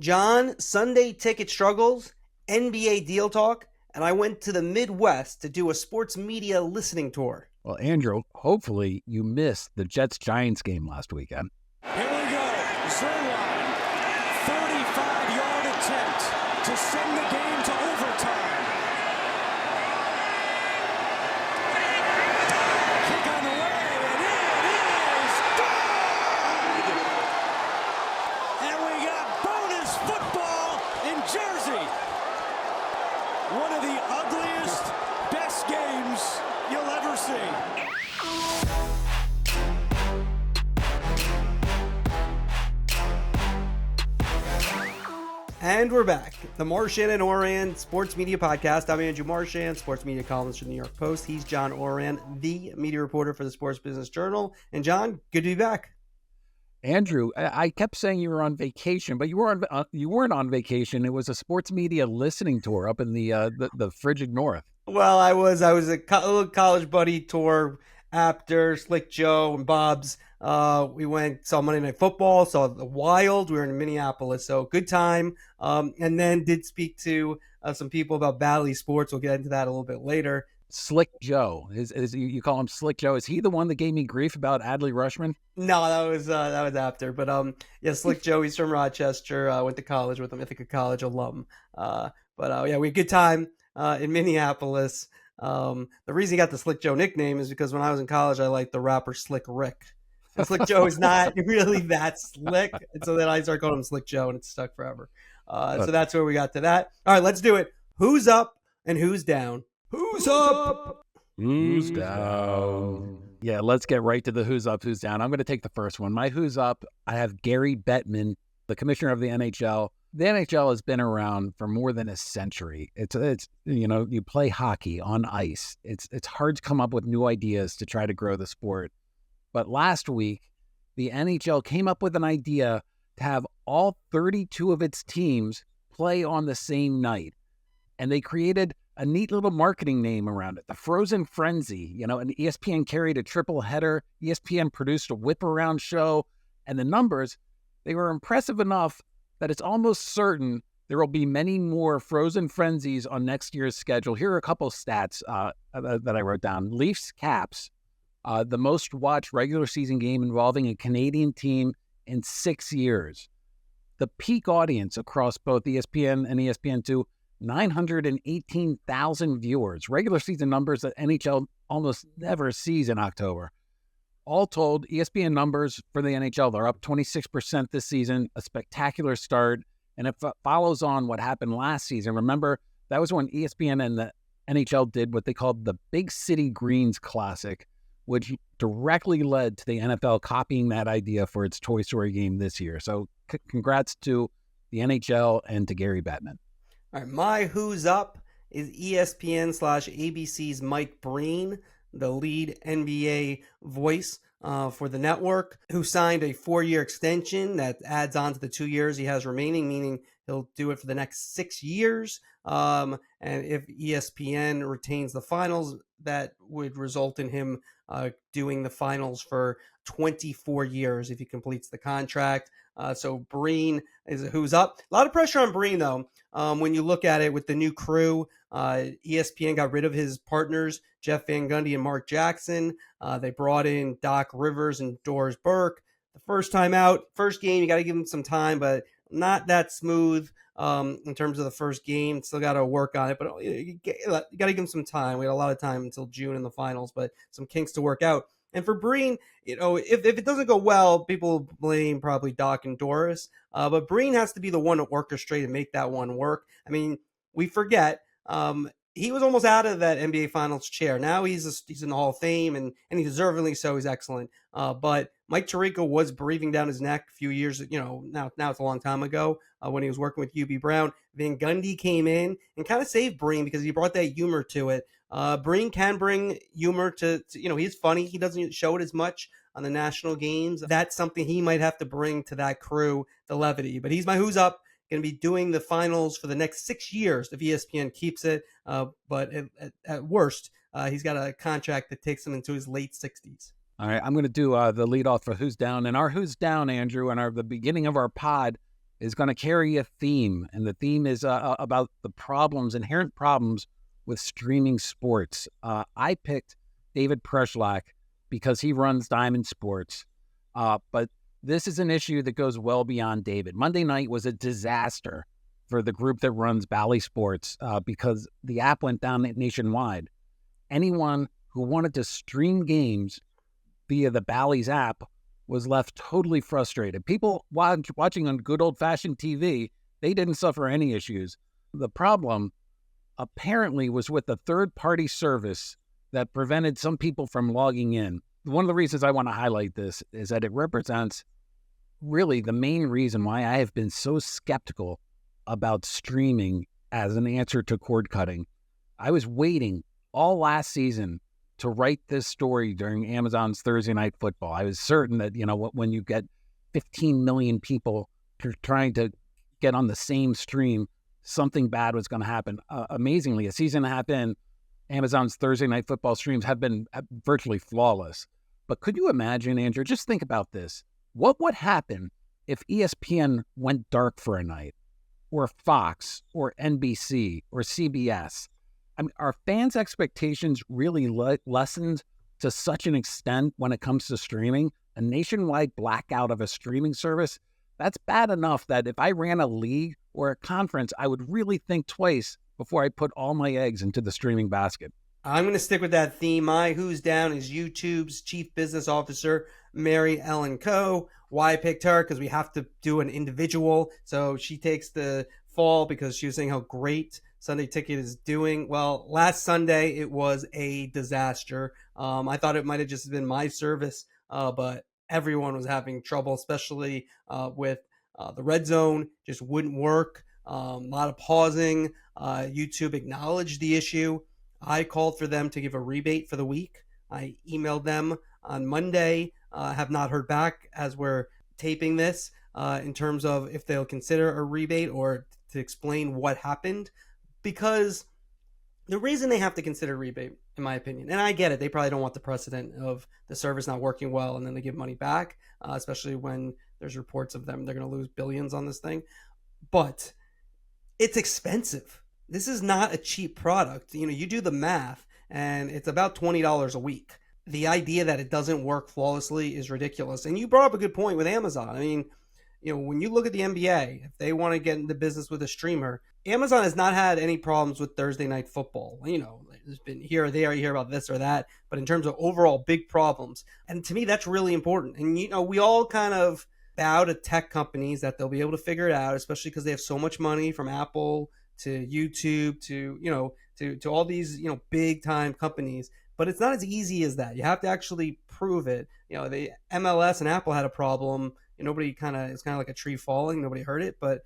John, Sunday ticket struggles, NBA deal talk, and I went to the Midwest to do a sports media listening tour. Well, Andrew, hopefully you missed the Jets-Giants game last weekend. Here we go. Zerline, 35-yard attempt to send the game to overtime. Kick on the way, and it is good! And we got bonus football in Jersey. One of the ugliest, best games you'll ever see. And we're back. The Marchand and Ourand Sports Media Podcast. I'm Andrew Marchand, sports media columnist for the New York Post. He's John Ourand, the media reporter for the Sports Business Journal. And John, good to be back. Andrew, I kept saying you were on vacation, but you weren't on vacation. It was a sports media listening tour up in the frigid north. Well, I was a little college buddy tour after Slick Joe and Bob's. We saw Monday Night Football, saw the Wild. We were in Minneapolis, so good time. And then did speak to some people about Bally Sports. We'll get into that a little bit later. Slick Joe, you call him Slick Joe. Is he the one that gave me grief about Adley Rushman? No, that was after. But yeah, Slick Joe. He's from Rochester. Went to college with him. I think a college alum. Yeah, we had a good time in Minneapolis. The reason he got the Slick Joe nickname is because when I was in college, I liked the rapper Slick Rick. And Slick Joe is not really that slick, and so then I started calling him Slick Joe, and it's stuck forever. So that's where we got to that. All right, let's do it. Who's up and who's down? Who's up? Who's down? Yeah, let's get right to the who's up, who's down. I'm going to take the first one. My who's up, I have Gary Bettman, the commissioner of the NHL. The NHL has been around for more than a century. It's you play hockey on ice. It's hard to come up with new ideas to try to grow the sport. But last week, the NHL came up with an idea to have all 32 of its teams play on the same night. And they created a neat little marketing name around it, the Frozen Frenzy. And ESPN carried a triple header. ESPN produced a whip around show. And the numbers, they were impressive enough that it's almost certain there will be many more Frozen Frenzies on next year's schedule. Here are a couple stats that I wrote down. Leafs Caps, the most watched regular season game involving a Canadian team in 6 years. The peak audience across both ESPN and ESPN2, 918,000 viewers. Regular season numbers that NHL almost never sees in October. All told, ESPN numbers for the NHL, they're up 26% this season, a spectacular start. And it follows on what happened last season. Remember, that was when ESPN and the NHL did what they called the Big City Greens Classic, which directly led to the NFL copying that idea for its Toy Story game this year. So congrats to the NHL and to Gary Bettman. All right, my who's up is ESPN/ABC's Mike Breen, the lead NBA voice for the network, who signed a 4-year extension that adds on to the 2 years he has remaining, meaning he'll do it for the next 6 years. And if ESPN retains the finals, that would result in him doing the finals for 24 years if he completes the contract. So Breen is who's up. A lot of pressure on Breen, though. When you look at it with the new crew, ESPN got rid of his partners, Jeff Van Gundy and Mark Jackson. They brought in Doc Rivers and Doris Burke. The first time out, first game, you got to give them some time, but not that smooth in terms of the first game. Still got to work on it, but you got to give them some time. We had a lot of time until June in the finals, but some kinks to work out. And for Breen, if it doesn't go well, people blame probably Doc and Doris. But Breen has to be the one to orchestrate and make that one work. I mean, we forget he was almost out of that NBA Finals chair. Now he's in the Hall of Fame, and he deservedly so. He's excellent. But Mike Tirico was breathing down his neck a few years, now it's a long time ago when he was working with UB Brown. Van Gundy came in and kind of saved Breen because he brought that humor to it. Breen can bring humor to he's funny. He doesn't show it as much on the national games. That's something he might have to bring to that crew, the levity. But he's my who's up. Going to be doing the finals for the next 6 years if ESPN keeps it. But at worst, he's got a contract that takes him into his late 60s. All right, I'm going to do the leadoff for Who's Down. And our Who's Down, Andrew, and the beginning of our pod is going to carry a theme, and the theme is about the inherent problems with streaming sports. I picked David Preschlack because he runs Diamond Sports, but this is an issue that goes well beyond David. Monday night was a disaster for the group that runs Bally Sports because the app went down nationwide. Anyone who wanted to stream games via the Bally's app was left totally frustrated. People watching on good old-fashioned TV, they didn't suffer any issues. The problem apparently was with the third-party service that prevented some people from logging in. One of the reasons I want to highlight this is that it represents really the main reason why I have been so skeptical about streaming as an answer to cord cutting. I was waiting all last season to write this story during Amazon's Thursday Night Football. I was certain that, when you get 15 million people trying to get on the same stream, something bad was going to happen. Amazingly, a season and a half in, Amazon's Thursday Night Football streams have been virtually flawless. But could you imagine, Andrew, just think about this. What would happen if ESPN went dark for a night, or Fox, or NBC, or CBS? I mean, are fans' expectations really lessened to such an extent when it comes to streaming? A nationwide blackout of a streaming service? That's bad enough that if I ran a league or a conference, I would really think twice before I put all my eggs into the streaming basket. I'm going to stick with that theme. My Who's Down is YouTube's Chief Business Officer, Mary Ellen Coe. Why I picked her? Because we have to do an individual. So she takes the fall because she was saying how great Sunday Ticket is doing. Well, last Sunday, it was a disaster. I thought it might have just been my service, but everyone was having trouble, especially with the red zone. Just wouldn't work. A lot of pausing. YouTube acknowledged the issue. I called for them to give a rebate for the week. I emailed them on Monday. Have not heard back as we're taping this in terms of if they'll consider a rebate or to explain what happened. Because the reason they have to consider rebate, in my opinion, and I get it, they probably don't want the precedent of the service not working well and then they give money back, especially when there's reports of them, they're going to lose billions on this thing. But it's expensive. This is not a cheap product. You do the math and it's about $20 a week. The idea that it doesn't work flawlessly is ridiculous. And you brought up a good point with Amazon. I mean, when you look at the NBA, if they want to get into business with a streamer, Amazon has not had any problems with Thursday Night Football. There's been here or there, you hear about this or that, but in terms of overall big problems, and to me, that's really important. And, we all kind of bow to tech companies that they'll be able to figure it out, especially because they have so much money, from Apple to YouTube to all these, big time companies. But it's not as easy as that. You have to actually prove it. The MLS and Apple had a problem. It's kind of like a tree falling. Nobody heard it, but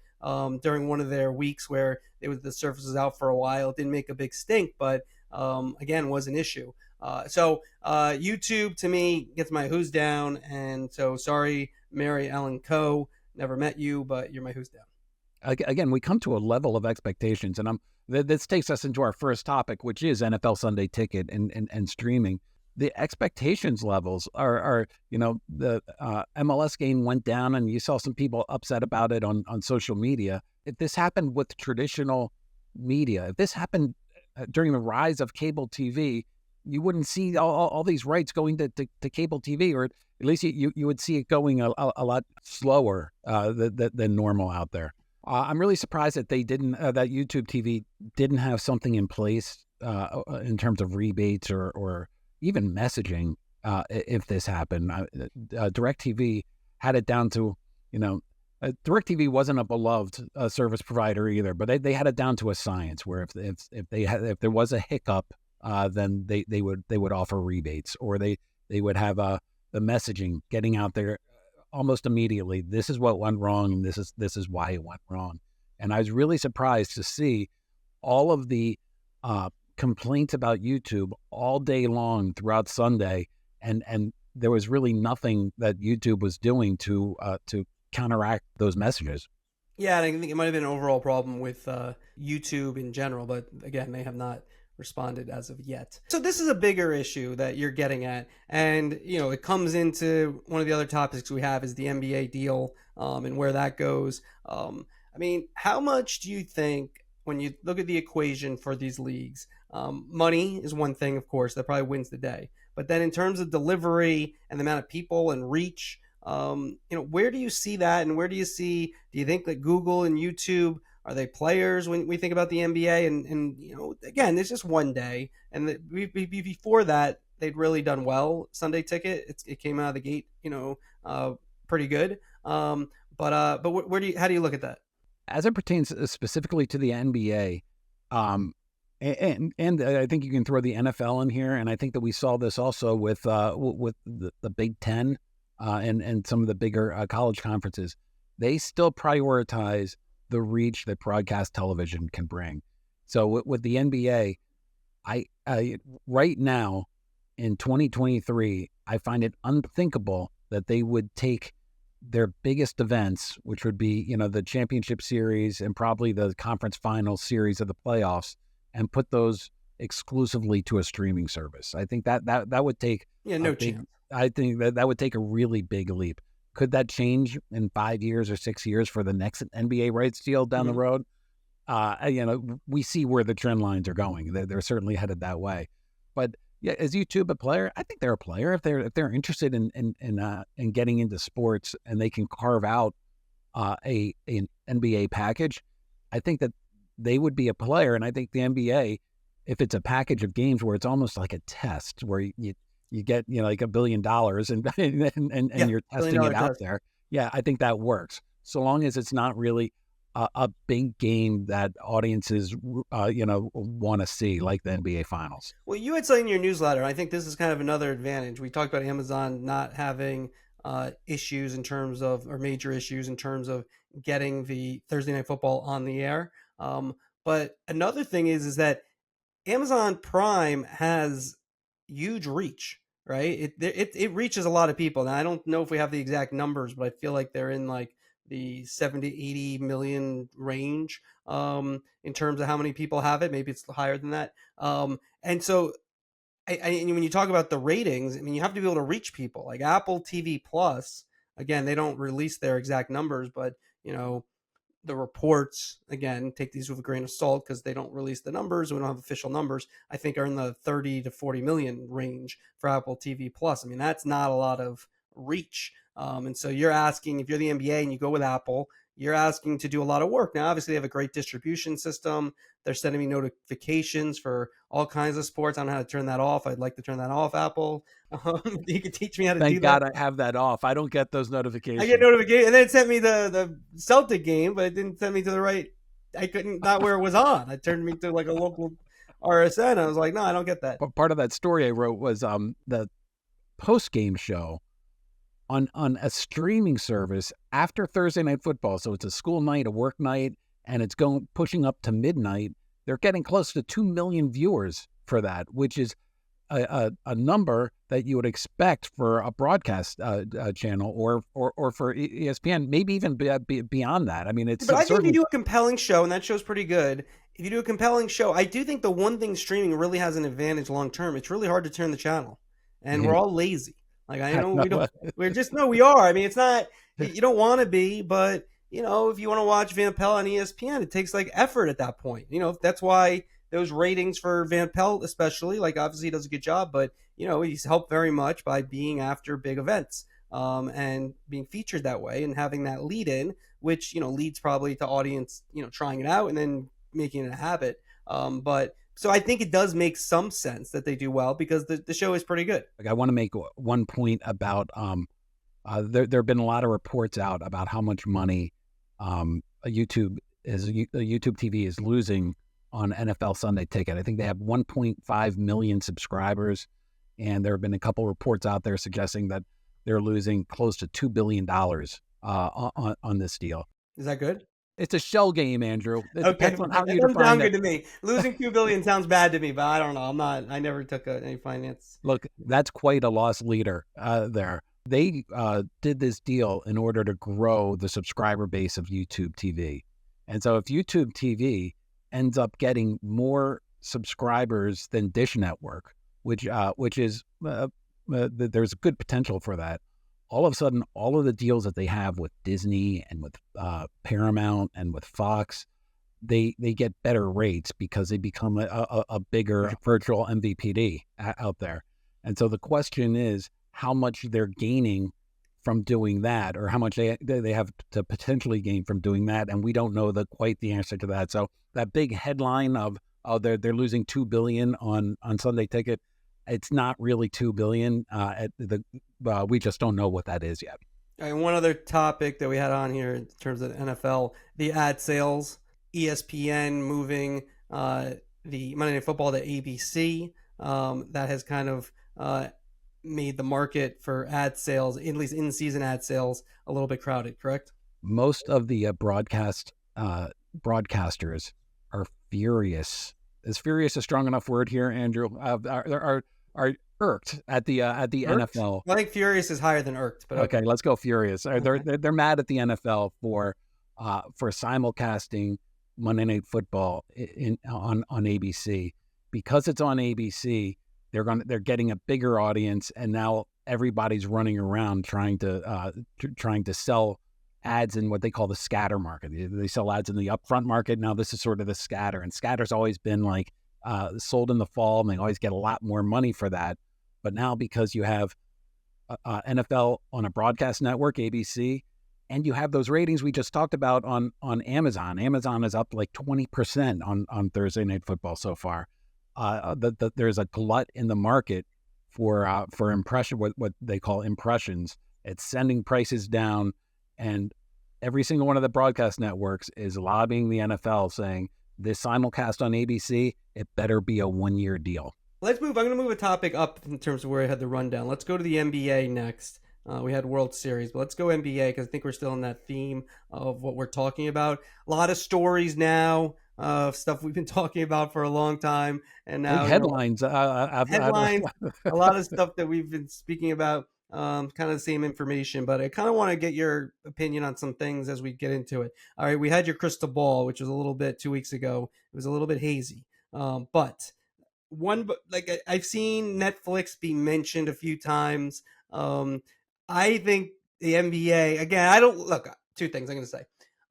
during one of their weeks where the service was out for a while, it didn't make a big stink, but again, was an issue. So YouTube to me gets my Who's Down, and so sorry, Mary Ellen Coe. Never met you, but you're my Who's Down. Again, we come to a level of expectations, and this takes us into our first topic, which is NFL Sunday Ticket and streaming. The expectations levels are the MLS game went down, and you saw some people upset about it on social media. If this happened with traditional media, if this happened during the rise of cable TV, you wouldn't see all these rights going to cable TV, or at least you would see it going a lot slower than normal out there. I'm really surprised that they didn't, that YouTube TV didn't have something in place in terms of rebates or even messaging if this happened. DirecTV had it down to, DirecTV wasn't a beloved service provider either, but they had it down to a science where if there was a hiccup, then they would offer rebates, or they would have the messaging getting out there almost immediately. This is what went wrong, and this is why it went wrong. And I was really surprised to see all of the complaints about YouTube all day long throughout Sunday, and there was really nothing that YouTube was doing to counteract those messages. Yeah, and I think it might have been an overall problem with YouTube in general, but again, they have not responded as of yet. So this is a bigger issue that you're getting at, and it comes into one of the other topics we have is the NBA deal, and where that goes. I mean, how much do you think, when you look at the equation for these leagues, money is one thing, of course, that probably wins the day, but then in terms of delivery and the amount of people and reach, where do you see that, and where do you think that Google and YouTube, are they players when we think about the NBA? And again, it's just one day. And before that, they'd really done well. Sunday Ticket, it came out of the gate, pretty good. But how do you look at that? As it pertains specifically to the NBA, and I think you can throw the NFL in here, and I think that we saw this also with the Big Ten and some of the bigger college conferences. They still prioritize the reach that broadcast television can bring. So with the NBA, I right now in 2023, I find it unthinkable that they would take their biggest events, which would be the championship series and probably the conference final series of the playoffs, and put those exclusively to a streaming service. I think that would take chance. I think that would take a really big leap. Could that change in 5 years or 6 years for the next NBA rights deal down the road? We see where the trend lines are going. They're certainly headed that way. But yeah, is YouTube a player? I think they're a player if they're interested in getting into sports and they can carve out an NBA package. I think that they would be a player, and I think the NBA, if it's a package of games where it's almost like a test where you get like $1 billion and you're testing it out there. Yeah, I think that works. So long as it's not really a big game that audiences want to see, like the NBA Finals. Well, you had something in your newsletter. I think this is kind of another advantage. We talked about Amazon not having issues in terms of, or major issues in terms of getting the Thursday Night Football on the air. But another thing is that Amazon Prime has huge reach, right? It reaches a lot of people. Now, I don't know if we have the exact numbers, but I feel like they're in like the 70, 80 million range in terms of how many people have it. Maybe it's higher than that. And so and when you talk about the ratings, I mean, you have to be able to reach people. Like Apple TV Plus, again, they don't release their exact numbers, but the reports, again, take these with a grain of salt because they don't release the numbers. We don't have official numbers. I think are in the 30 to 40 million range for Apple TV Plus. I mean, that's not a lot of reach. And so you're asking, if you're the NBA and you go with Apple, you're asking to do a lot of work. Now, obviously, they have a great distribution system. They're sending me notifications for all kinds of sports. I don't know how to turn that off. I'd like to turn that off, Apple. You could teach me how to do that. Thank God I have that off. I don't get those notifications. I get notifications. And then it sent me the Celtic game, but it didn't send me to the right. I couldn't, not where it was on. It turned me to like a local RSN. I was like, no, I don't get that. But part of that story I wrote was the post-game show on a streaming service after Thursday Night Football. So it's a school night, a work night, and it's pushing up to midnight. They're getting close to 2 million viewers for that, which is a number that you would expect for a broadcast channel or for ESPN, maybe even beyond that. I mean, it's. But I think if you do a compelling show, and that show's pretty good. If you do a compelling show, I do think the one thing streaming really has an advantage long term. It's really hard to turn the channel, and we're all lazy. Like, I know we don't. We are. I mean, it's not. You don't want to be, but if you want to watch Van Pelt on ESPN, it takes like effort at that point. That's why those ratings for Van Pelt, especially, like obviously he does a good job, but he's helped very much by being after big events and being featured that way and having that lead in, which leads probably to audience trying it out and then making it a habit. But so I think it does make some sense that they do well because the show is pretty good. Like, I want to make one point about there have been a lot of reports out about how much money YouTube TV is losing on NFL Sunday Ticket. I think they have 1.5 million subscribers, and there have been a couple reports out there suggesting that they're losing close to $2 billion on this deal. Is that good? It's a shell game, Andrew. It okay, depends on how you doesn't define sound it. good to me. Losing $2 billion sounds bad to me, but I don't know. I never took any finance. Look, that's quite a loss leader there. They did this deal in order to grow the subscriber base of YouTube TV. And so if YouTube TV ends up getting more subscribers than Dish Network, which is there's good potential for that. All of a sudden, all of the deals that they have with Disney and with Paramount and with Fox, they get better rates because they become a bigger virtual MVPD out there. And so the question is how much they're gaining from doing that, or how much they have to potentially gain from doing that, and we don't know quite the answer to that. So that big headline of they're losing $2 billion on Sunday Ticket, it's not really $2 billion. We just don't know what that is yet. And one other topic that we had on here in terms of the NFL, the ad sales, ESPN moving the Monday Night Football to ABC. That has kind of made the market for ad sales, at least in-season ad sales, a little bit crowded, correct? Most of the broadcasters are furious. Is furious a strong enough word here, Andrew? Are irked at the irked? NFL. Well, I think furious is higher than irked, but okay, let's go furious. They're mad at the NFL for simulcasting Monday Night Football on ABC. Because it's on ABC. They're getting a bigger audience, and now everybody's running around trying to sell ads in what they call the scatter market. They sell ads in the upfront market. Now this is sort of the scatter, and scatter's always been like sold in the fall, and they always get a lot more money for that. But now because you have NFL on a broadcast network, ABC, and you have those ratings we just talked about on Amazon. Amazon is up like 20% on Thursday Night Football so far. There's a glut in the market for impression, what they call impressions. It's sending prices down, and every single one of the broadcast networks is lobbying the NFL saying this simulcast on ABC, it better be a 1-year deal. Let's move. I'm going to move a topic up in terms of where I had the rundown. Let's go to the NBA next. We had World Series, but let's go NBA because I think we're still in that theme of what we're talking about. A lot of stories now. Stuff we've been talking about for a long time, and now headlines. Headlines. A lot of stuff that we've been speaking about. Kind of the same information, but I kind of want to get your opinion on some things as we get into it. All right, we had your crystal ball, which was a little bit 2 weeks ago. It was a little bit hazy, but I've seen Netflix be mentioned a few times. I think the NBA again. I don't look. Two things I'm going to say.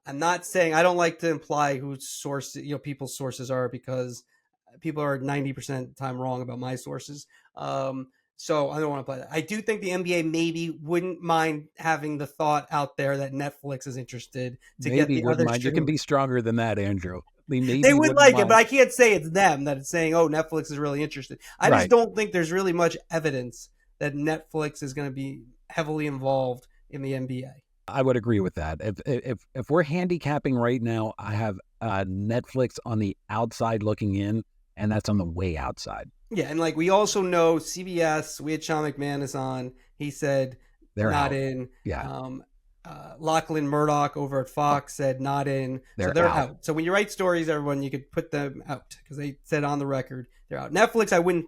I'm not saying I don't like to imply whose source, people's sources are, because people are 90% of the time wrong about my sources. So I don't want to play that. I do think the NBA maybe wouldn't mind having the thought out there that Netflix is interested to get the other. You can be stronger than that, Andrew. They would like it, but I can't say it's them that it's saying, oh, Netflix is really interested. I just don't think there's really much evidence that Netflix is going to be heavily involved in the NBA. I would agree with that. If we're handicapping right now, I have Netflix on the outside looking in, and that's on the way outside. Yeah, and we also know CBS, we had Sean McManus on. He said they're not out. in. Yeah. Lachlan Murdoch over at Fox said not in. So they're out. So when you write stories, everyone, you could put them out because they said on the record they're out. Netflix, I wouldn't.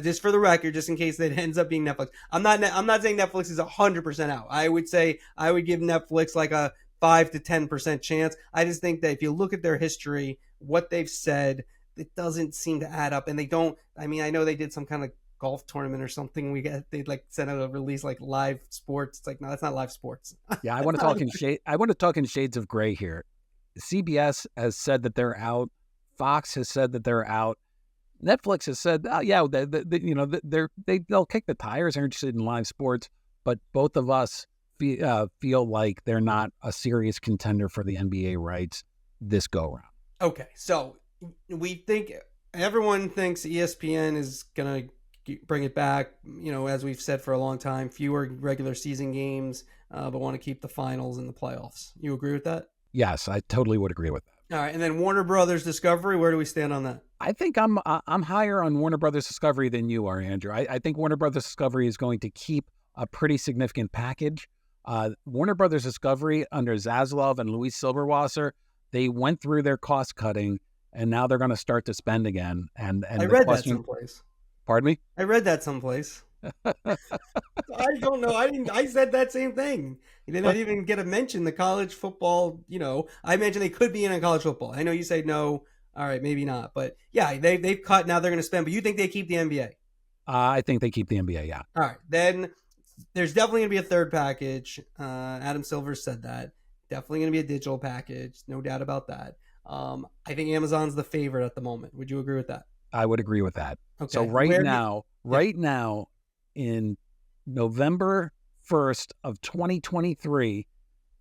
Just for the record, just in case it ends up being Netflix, I'm not saying Netflix is 100% out. I would say I would give Netflix like a 5 to 10% chance. I just think that if you look at their history, what they've said, it doesn't seem to add up. And they don't. I mean, I know they did some kind of golf tournament or something. They'd send out a release like live sports. It's no, that's not live sports. Yeah, I want to talk in shades of gray here. CBS has said that they're out. Fox has said that they're out. Netflix has said, they'll kick the tires. They're interested in live sports, but both of us feel like they're not a serious contender for the NBA rights this go around. Okay, so everyone thinks ESPN is gonna bring it back. As we've said for a long time, fewer regular season games, but want to keep the finals and the playoffs. You agree with that? Yes, I totally would agree with that. All right, and then Warner Brothers Discovery, where do we stand on that? I think I'm higher on Warner Brothers Discovery than you are, Andrew. I think Warner Brothers Discovery is going to keep a pretty significant package. Warner Brothers Discovery under Zaslav and Luis Silberwasser, they went through their cost cutting, and now they're going to start to spend again. And I read that someplace. Pardon me? I read that someplace. I don't know. I said that same thing. They didn't even get a mention. The college football, I mentioned they could be in on college football. I know you say no All right, maybe not. But yeah, they've cut. Now they're going to spend. But you think they keep the NBA? I think they keep the NBA, yeah. All right. Then there's definitely going to be a third package. Adam Silver said that. Definitely going to be a digital package. No doubt about that. I think Amazon's the favorite at the moment. Would you agree with that? I would agree with that. Okay. So right now, in November 1st of 2023,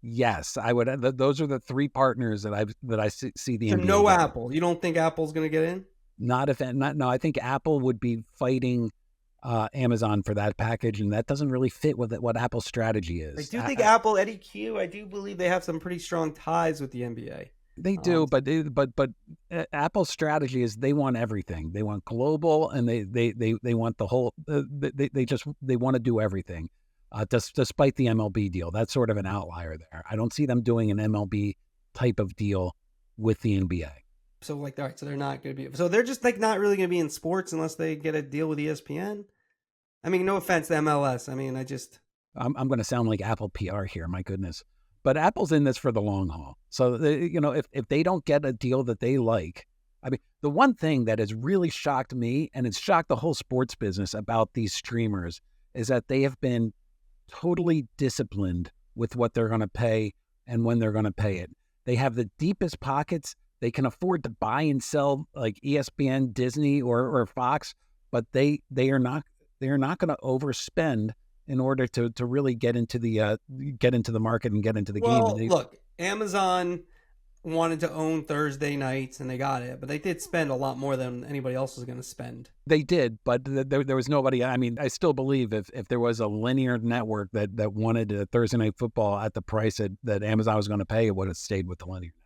yes, I would. Those are the three partners that I see the So NBA. no getting. Apple. You don't think Apple's going to get in? No, I think Apple would be fighting Amazon for that package, and that doesn't really fit with what Apple's strategy is. I do think Apple, Eddie Q, I do believe they have some pretty strong ties with the NBA. They do, but Apple's strategy is they want everything. They want global, and they want the whole. They want to do everything, despite the MLB deal. That's sort of an outlier there. I don't see them doing an MLB type of deal with the NBA. So all right, so they're not going to be. So they're just not really going to be in sports unless they get a deal with ESPN. I mean, no offense to MLS. I mean, I'm going to sound like Apple PR here. My goodness. But Apple's in this for the long haul. So, if they don't get a deal that they like, I mean, the one thing that has really shocked me, and it's shocked the whole sports business about these streamers, is that they have been totally disciplined with what they're going to pay and when they're going to pay it. They have the deepest pockets. They can afford to buy and sell like ESPN, Disney, or Fox, but they are not going to overspend in order to really get into the market and get into the game. Well, look, Amazon wanted to own Thursday nights, and they got it, but they did spend a lot more than anybody else was going to spend. They did, but there was nobody. I mean, I still believe if there was a linear network that wanted a Thursday Night Football at the price that Amazon was going to pay, it would have stayed with the linear network.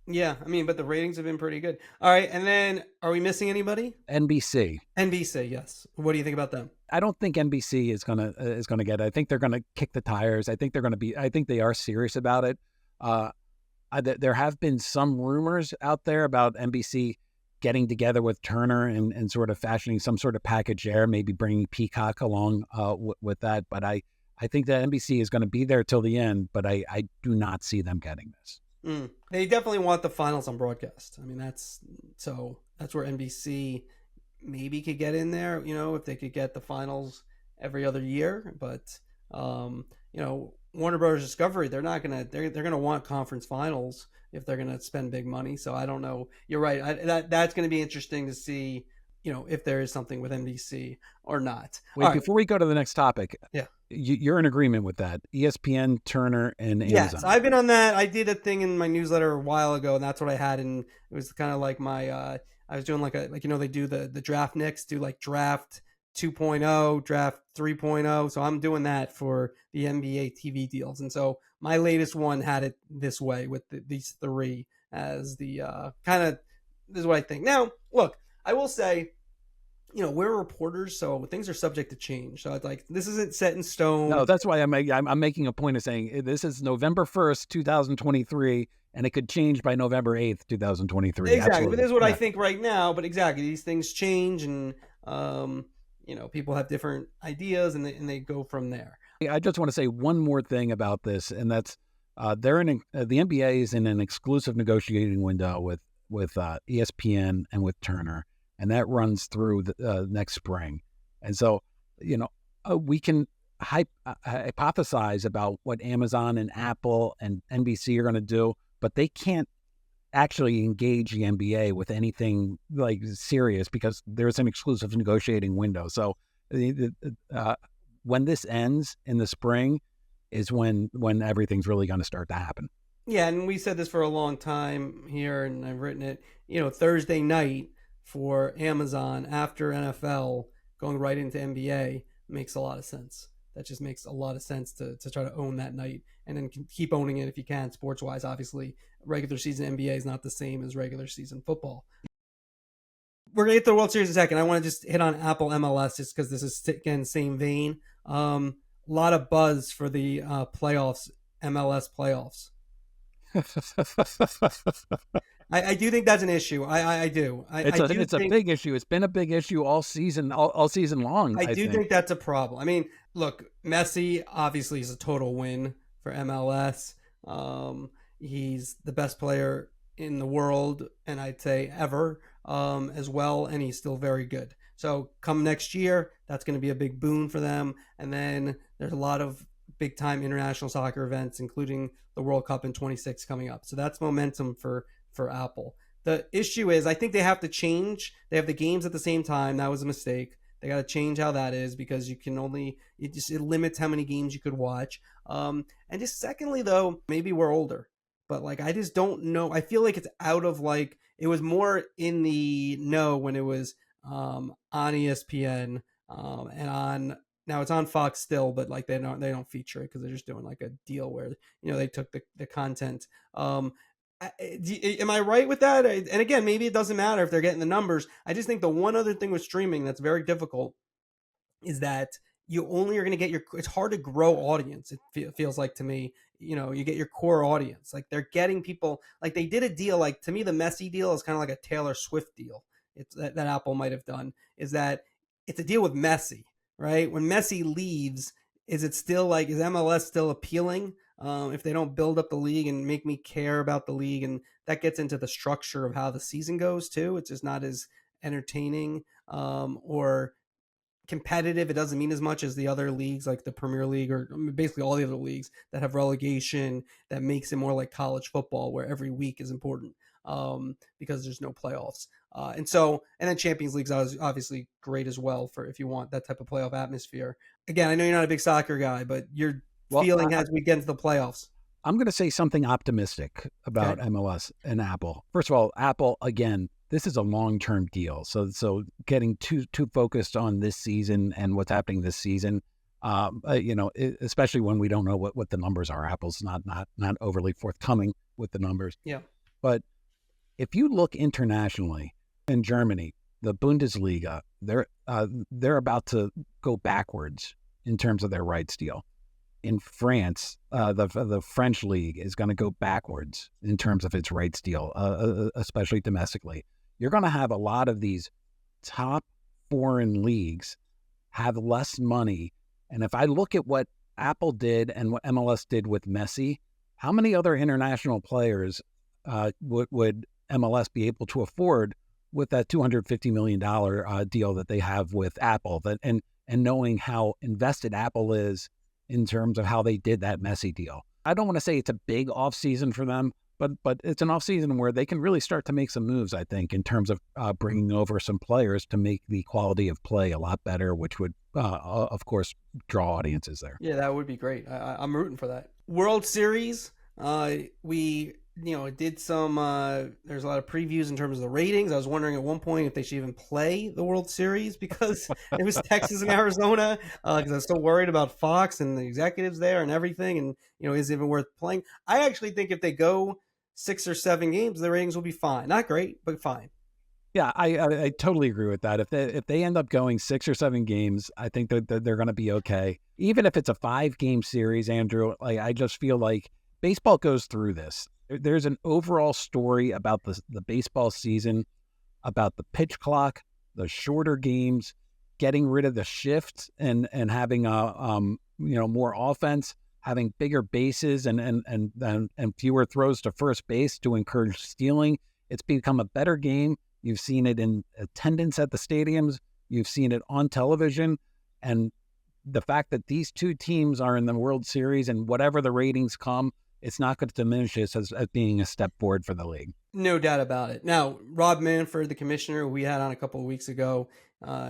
Yeah, I mean, but the ratings have been pretty good. All right, and then are we missing anybody? NBC, yes. What do you think about them? I don't think NBC is gonna get it. I think they're gonna kick the tires. I think they are serious about it. There have been some rumors out there about NBC getting together with Turner and sort of fashioning some sort of package there, maybe bringing Peacock along with that. But I think that NBC is going to be there till the end, but I do not see them getting this. They definitely want the finals on broadcast. I mean, that's where NBC maybe could get in there, if they could get the finals every other year. But Warner Brothers Discovery, they're gonna want conference finals if they're gonna spend big money. So I don't know. You're right. That's gonna be interesting to see, if there is something with NBC or not. Wait, before we go to the next topic, yeah, you're in agreement with that? ESPN, Turner, and Amazon. Yes, I've been on that. I did a thing in my newsletter a while ago, and that's what I had. And it was kind of like my, I was doing they do the draft next, do like draft 2.0, draft 3.0. So I'm doing that for the NBA TV deals. And so my latest one had it this way with these three as the this is what I think. Now, look, I will say, we're reporters, so things are subject to change. So it's like, this isn't set in stone. No, that's why I'm making a point of saying this is November 1st, 2023, and it could change by November 8th, 2023. Exactly. Absolutely. But this is what I think right now. But exactly, these things change, and people have different ideas, and they go from there. I just want to say one more thing about this, and that's the NBA is in an exclusive negotiating window with ESPN and with Turner, and that runs through the next spring. And so, we can hypothesize about what Amazon and Apple and NBC are going to do, but they can't actually engage the NBA with anything like serious because there's an exclusive negotiating window. So when this ends in the spring is when everything's really going to start to happen. Yeah, and we said this for a long time here, and I've written it, Thursday night for Amazon after NFL going right into NBA makes a lot of sense. That just makes a lot of sense to try to own that night and then keep owning it if you can, sports-wise. Obviously, regular season NBA is not the same as regular season football. We're going to get to the World Series in a second. I want to just hit on Apple MLS just because this is, again, same vein. A lot of buzz for the playoffs, MLS playoffs. I do think that's an issue. I do. It's a big issue. It's been a big issue all season long. I do think that's a problem. I mean, look, Messi obviously is a total win for MLS. He's the best player in the world, and I'd say ever, as well, and he's still very good. So come next year, that's going to be a big boon for them. And then there's a lot of big time international soccer events, including the World Cup in 26 coming up. So that's momentum for Apple. The issue is, I think they have to change. They have the games at the same time. That was a mistake. They got to change how that is, because you can only, it limits how many games you could watch. And just secondly, though, maybe we're older, but like, I just don't know. I feel like it's out of, like, it was more in the know when it was on ESPN, and on, now it's on Fox still, but like they don't feature it because they're just doing like a deal where, they took the content. Am I right with that? And again, maybe it doesn't matter if they're getting the numbers. I just think the one other thing with streaming that's very difficult is that you only are going to get it's hard to grow audience. It feels like to me, you get your core audience. Like they're getting people, like they did a deal, like to me, the Messi deal is kind of like a Taylor Swift deal. It's that Apple might have done, is that it's a deal with Messi, right? When Messi leaves, is it still like, is MLS still appealing? If they don't build up the league and make me care about the league, and that gets into the structure of how the season goes too. It's just not as entertaining or competitive. It doesn't mean as much as the other leagues, like the Premier League, or basically all the other leagues that have relegation, that makes it more like college football, where every week is important because there's no playoffs. And then Champions League is obviously great as well for if you want that type of playoff atmosphere. Again, I know you're not a big soccer guy, but your feeling as we get into the playoffs. I'm going to say something optimistic about MLS and Apple. First of all, Apple, again, this is a long-term deal. So getting too focused on this season and what's happening this season, especially when we don't know what the numbers are. Apple's not overly forthcoming with the numbers. Yeah. But if you look internationally, in Germany, the Bundesliga, they're about to go backwards in terms of their rights deal. In France, the French league is going to go backwards in terms of its rights deal, especially domestically. You're going to have a lot of these top foreign leagues have less money. And if I look at what Apple did and what MLS did with Messi, how many other international players would MLS be able to afford with that $250 million deal that they have with Apple? And knowing how invested Apple is in terms of how they did that Messi deal. I don't want to say it's a big offseason for them, but it's an offseason where they can really start to make some moves, I think, in terms of bringing over some players to make the quality of play a lot better, which would, of course, draw audiences there. Yeah, that would be great. I'm rooting for that. World Series, we did some, there's a lot of previews in terms of the ratings. I was wondering at one point if they should even play the World Series because it was Texas and Arizona, because I was still worried about Fox and the executives there and everything. And, is it even worth playing? I actually think if they go 6 or 7 games, the ratings will be fine. Not great, but fine. Yeah, I totally agree with that. If they end up going 6 or 7 games, I think that they're going to be okay. Even if it's a 5-game series, Andrew, I just feel like baseball goes through this. There's an overall story about the baseball season, about the pitch clock, the shorter games, getting rid of the shift and having more offense, having bigger bases and fewer throws to first base to encourage stealing. It's become a better game. You've seen it in attendance at the stadiums. You've seen it on television. And the fact that these two teams are in the World Series and whatever the ratings come, it's not going to diminish this as being a step forward for the league. No doubt about it. Now, Rob Manfred, the commissioner, who we had on a couple of weeks ago,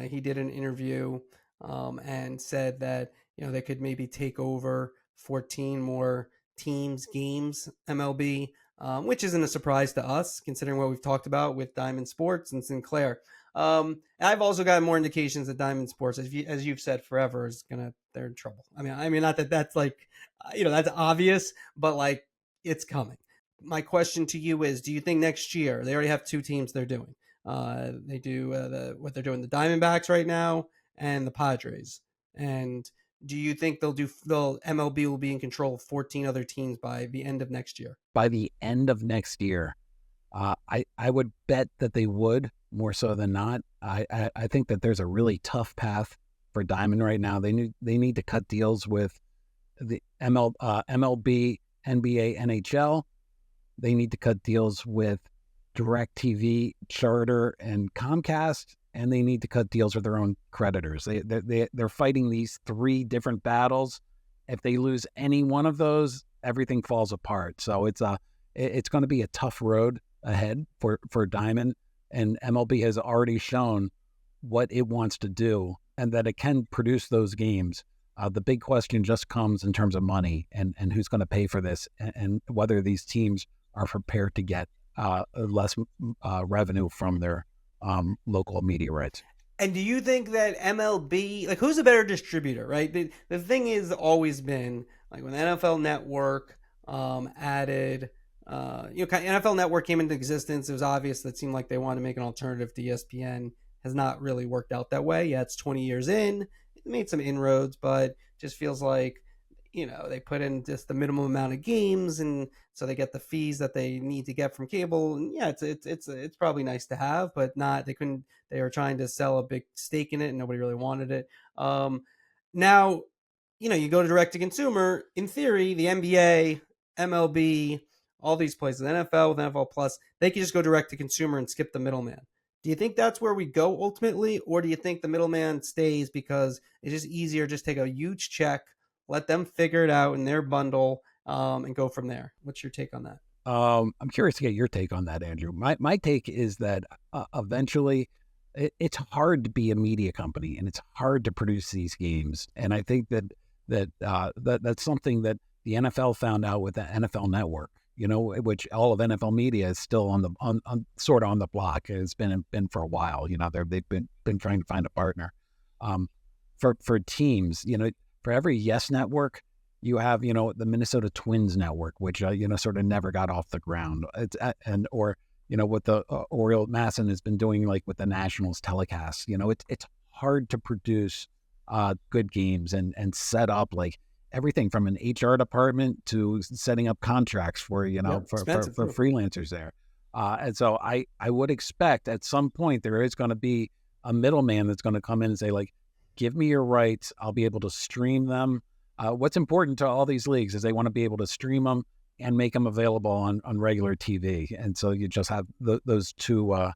he did an interview and said that, they could maybe take over 14 more teams, games, MLB, which isn't a surprise to us, considering what we've talked about with Diamond Sports and Sinclair. I've also got more indications that Diamond Sports, as you've said forever, they're in trouble. I mean, not that that's like, that's obvious, but like it's coming. My question to you is, do you think next year, they already have 2 teams they're doing? They do what they're doing, the Diamondbacks right now and the Padres. And do you think MLB will be in control of 14 other teams by the end of next year? By the end of next year, I would bet that they would, more so than not. I think that there's a really tough path for Diamond right now. They need to cut deals with the MLB, NBA, NHL. They need to cut deals with DirecTV, Charter, and Comcast, and they need to cut deals with their own creditors. They're fighting these three different battles. If they lose any one of those, everything falls apart. So it's going to be a tough road ahead for Diamond, and MLB has already shown what it wants to do and that it can produce those games. The big question just comes in terms of money and who's going to pay for this, and whether these teams are prepared to get less revenue from their local media rights. And do you think that MLB, like, who's a better distributor, right? The thing is always been, like, when the NFL Network added, NFL Network came into existence, it was obvious that it seemed like they wanted to make an alternative to ESPN. Has not really worked out that way. Yeah, it's 20 years in. It made some inroads, but just feels like, they put in just the minimum amount of games, and so they get the fees that they need to get from cable. And yeah, it's probably nice to have, but not. They were trying to sell a big stake in it, and nobody really wanted it. Now, you go to direct to consumer. In theory, the NBA, MLB, all these places, NFL with NFL Plus, they can just go direct to consumer and skip the middleman. Do you think that's where we go ultimately, or do you think the middleman stays because it's just easier, just take a huge check, let them figure it out in their bundle, and go from there? What's your take on that? I'm curious to get your take on that, Andrew. My take is that eventually it's hard to be a media company, and it's hard to produce these games. And I think that's something that the NFL found out with the NFL Network. Which all of NFL media is still on sort of on the block. It's been for a while. They've been trying to find a partner. For teams, for every Yes Network, you have the Minnesota Twins Network, which sort of never got off the ground. It's what the Oriole Masson has been doing, like with the Nationals telecasts. It's hard to produce good games and set up like everything from an HR department to setting up contracts for freelancers there. And so I would expect at some point there is going to be a middleman that's going to come in and say, like, give me your rights. I'll be able to stream them. What's important to all these leagues is they want to be able to stream them and make them available on regular TV. And so you just have those two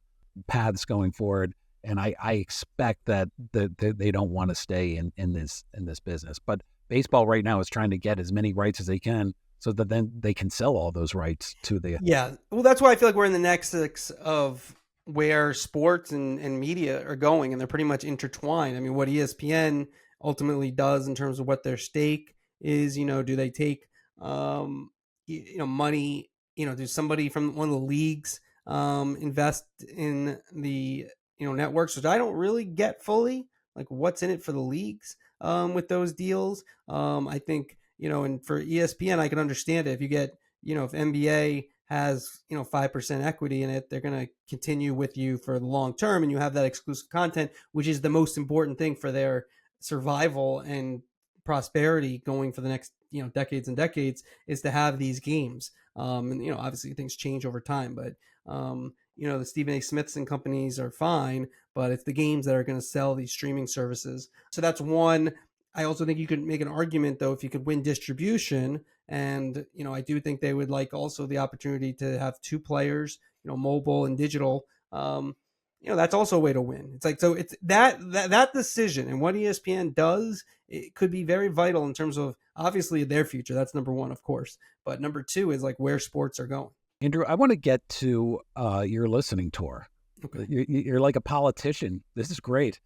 paths going forward. And I expect that they don't want to stay in this business. But baseball right now is trying to get as many rights as they can so that then they can sell all those rights to the... Yeah. Well, that's why I feel like we're in the nexus of where sports and media are going, and they're pretty much intertwined. I mean, what ESPN ultimately does in terms of what their stake is, do they take, money, do somebody from one of the leagues invest in the, networks, which I don't really get fully, like what's in it for the leagues with those deals. I think, and for ESPN, I can understand it. If you get, if NBA has, 5% equity in it, they're going to continue with you for the long term, and you have that exclusive content, which is the most important thing for their survival and prosperity going for the next, decades and decades, is to have these games. And, obviously things change over time, but, the Stephen A. Smiths and companies are fine, but it's the games that are going to sell these streaming services. So that's one. I also think you could make an argument, though, if you could win distribution. And, I do think they would like also the opportunity to have two players, mobile and digital. That's also a way to win. It's like, so it's that decision and what ESPN does, it could be very vital in terms of obviously their future. That's number one, of course. But number two is like where sports are going. Andrew, I want to get to your listening tour. Okay. You're like a politician. This is great.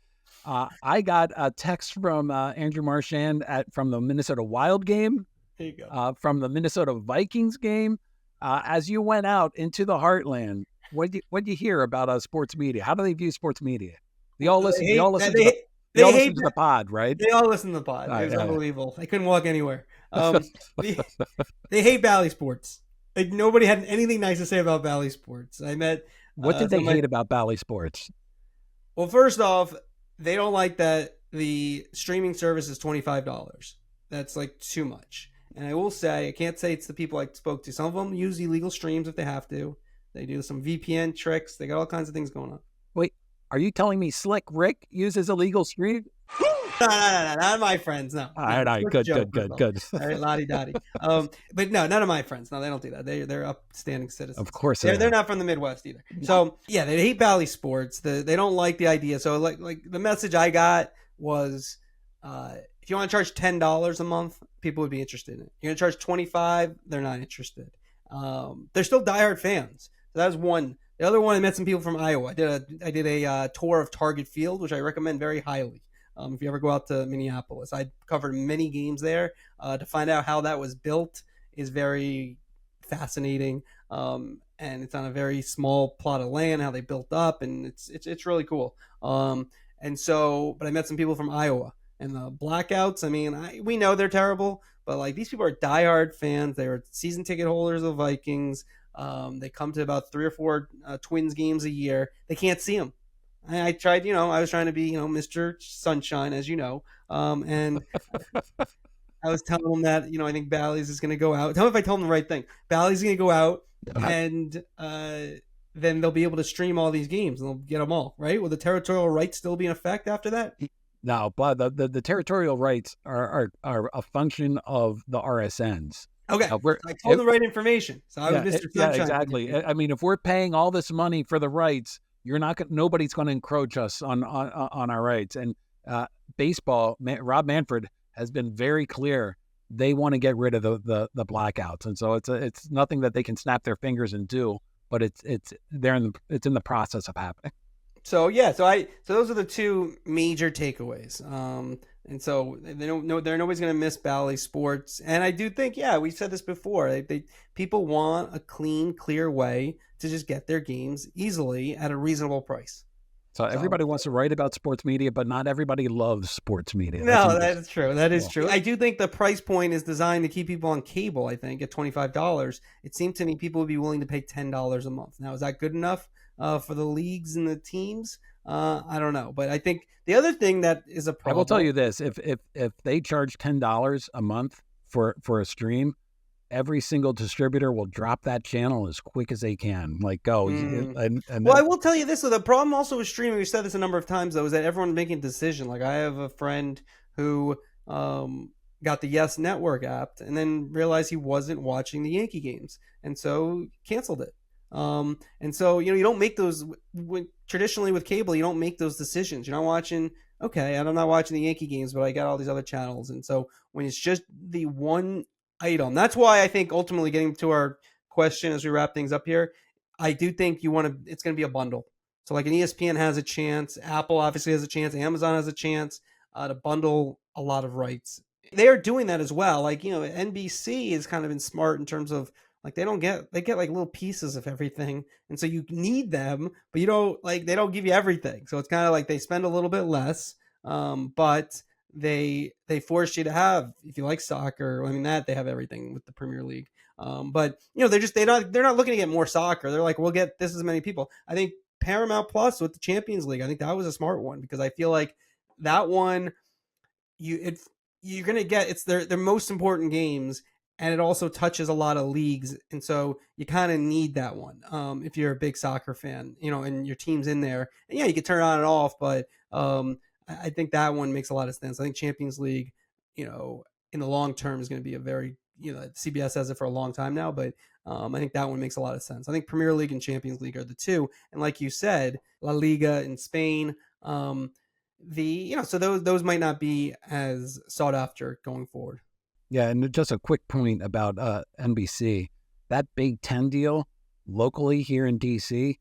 I got a text from Andrew Marchand from the Minnesota Wild game. There you go. From the Minnesota Vikings game. As you went out into the heartland, what did you hear about sports media? How do they view sports media? They all listen to the pod, right? They all listen to the pod. It was unbelievable. I couldn't walk anywhere. They hate Bally Sports. Like, nobody had anything nice to say about Bally Sports. I met. What did they hate about Bally Sports? Well, first off, they don't like that the streaming service is $25. That's like too much. And I will say, I can't say it's the people I spoke to. Some of them use illegal streams if they have to. They do some VPN tricks. They got all kinds of things going on. Wait, are you telling me Slick Rick uses illegal stream? No, not my friends. No. All right. Good. All right, lottie dottie. But no, none of my friends. No, they don't do that. They're upstanding citizens. Of course they're not from the Midwest either. So yeah, they hate Bally Sports. They don't like the idea. So like the message I got was, if you want to charge $10 a month, people would be interested in it. You're gonna charge $25, they're not interested. They're still diehard fans. So that was one. The other one, I met some people from Iowa. I did a tour of Target Field, which I recommend very highly. If you ever go out to Minneapolis, I covered many games there. To find out how that was built is very fascinating, and it's on a very small plot of land. How they built up, and it's really cool. And so, but I met some people from Iowa and the Blackouts. I mean, we know they're terrible, but like these people are diehard fans. They were season ticket holders of Vikings. They come to about 3 or 4 Twins games a year. They can't see them. I tried, I was trying to be, Mr. Sunshine, as you know. And I was telling them that, I think Bally's is going to go out. Tell me if I told them the right thing. Bally's is going to go out, and then they'll be able to stream all these games, and they'll get them all, right? Will the territorial rights still be in effect after that? No, but the territorial rights are a function of the RSNs. Okay, I told the right information, so I was Mr. Sunshine. Yeah, exactly. I mean, if we're paying all this money for the rights, nobody's going to encroach us on our rights. And baseball, Rob Manfred has been very clear. They want to get rid of the blackouts, and so it's nothing that they can snap their fingers and do. But it's in the process of happening. So yeah, so those are the two major takeaways. And so they're nobody's going to miss Bally Sports. And I do think, we said this before, people want a clean, clear way to just get their games easily at a reasonable price. So everybody wants to write about sports media, but not everybody loves sports media. No, that is true. That is true. I do think the price point is designed to keep people on cable, I think, at $25. It seemed to me people would be willing to pay $10 a month. Now, is that good enough for the leagues and the teams? I don't know. But I think the other thing that is a problem. I will tell you this. If they charge $10 a month for a stream, every single distributor will drop that channel as quick as they can. Like, go. I will tell you this. So the problem also with streaming, we've said this a number of times, though, is that everyone's making a decision. Like, I have a friend who got the Yes Network app and then realized he wasn't watching the Yankee games. And so canceled it. And so, you don't make those traditionally with cable, you don't make those decisions. You're not watching, okay, I'm not watching the Yankee games, but I got all these other channels. And so when it's just the one item, that's why I think ultimately getting to our question as we wrap things up here, I do think it's going to be a bundle. So like an ESPN has a chance, Apple obviously has a chance, Amazon has a chance to bundle a lot of rights. They are doing that as well. Like, NBC has kind of been smart in terms of, like, they get like little pieces of everything. And so you need them, but they don't give you everything. So it's kind of like they spend a little bit less, but they force you to have, if you like soccer, that they have everything with the Premier League. But they're not looking to get more soccer. They're like, we'll get this as many people. I think Paramount Plus with the Champions League, I think that was a smart one, because I feel like that one, you're going to get, it's their most important games. And it also touches a lot of leagues. And so you kind of need that one if you're a big soccer fan, and your team's in there. And you can turn it on and off. But I think that one makes a lot of sense. I think Champions League, in the long term is going to be a very, CBS has it for a long time now. But I think that one makes a lot of sense. I think Premier League and Champions League are the two. And like you said, La Liga in Spain, so those might not be as sought after going forward. Yeah, and just a quick point about NBC. That Big Ten deal locally here in D.C.,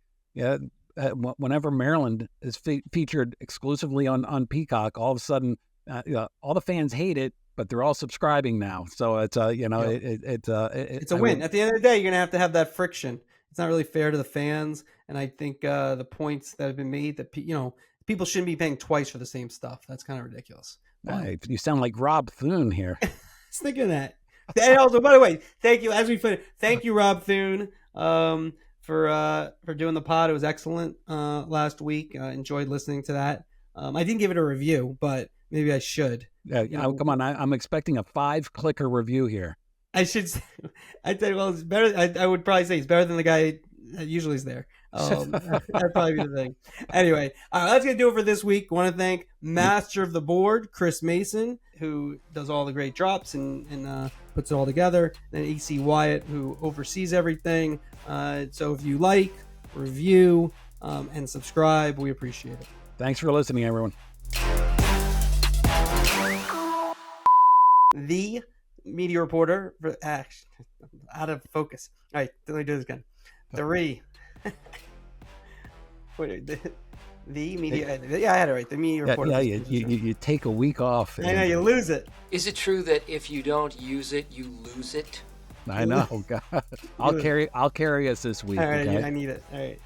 whenever Maryland is featured exclusively on Peacock, all of a sudden, all the fans hate it, but they're all subscribing now. So it's it's a win. At the end of the day, you're going to have that friction. It's not really fair to the fans, and I think the points that have been made that people shouldn't be paying twice for the same stuff. That's kind of ridiculous. You sound like Rob Thune here. Just thinking of that. And also, by the way, thank you. As we finish, thank you, Rob Thune, for doing the pod. It was excellent last week. I enjoyed listening to that. I didn't give it a review, but maybe I should. Come on, I'm expecting a 5-clicker review here. I should say, I'd say, well, it's better. I would probably say it's better than the guy that usually is there. That'd probably be the thing. Anyway, that's going to do it for this week. Want to thank Master of the Board, Chris Mason, who does all the great drops and puts it all together. Then EC Wyatt, who oversees everything. So if you like, review, and subscribe, we appreciate it. Thanks for listening, everyone. The media reporter, out of focus. All right, let me do this again. The media. Yeah, I had it right. The media reporter. Yeah, you take a week off. I know, you lose it. Is it true that if you don't use it, you lose it? I know. God. I'll carry us this week. All right, okay? I need it. All right.